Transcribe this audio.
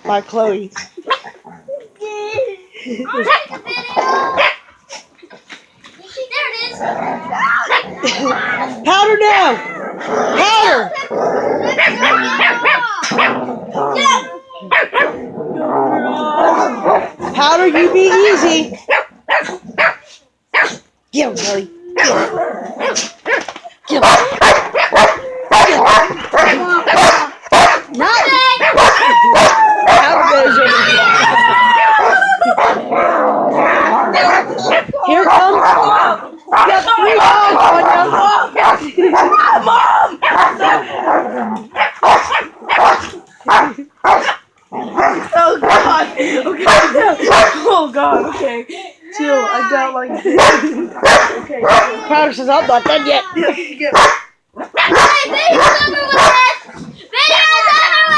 by Chloe. There it is. Powder now! Powder! Powder, you be easy. Get him, Chloe. Get him. Get him. Not. Powder goes over. Here comes. You got 3 dogs on you. Mom! Oh God! Okay, oh God! Okay, chill. I got like this. Okay. Powder says I'm not done yet.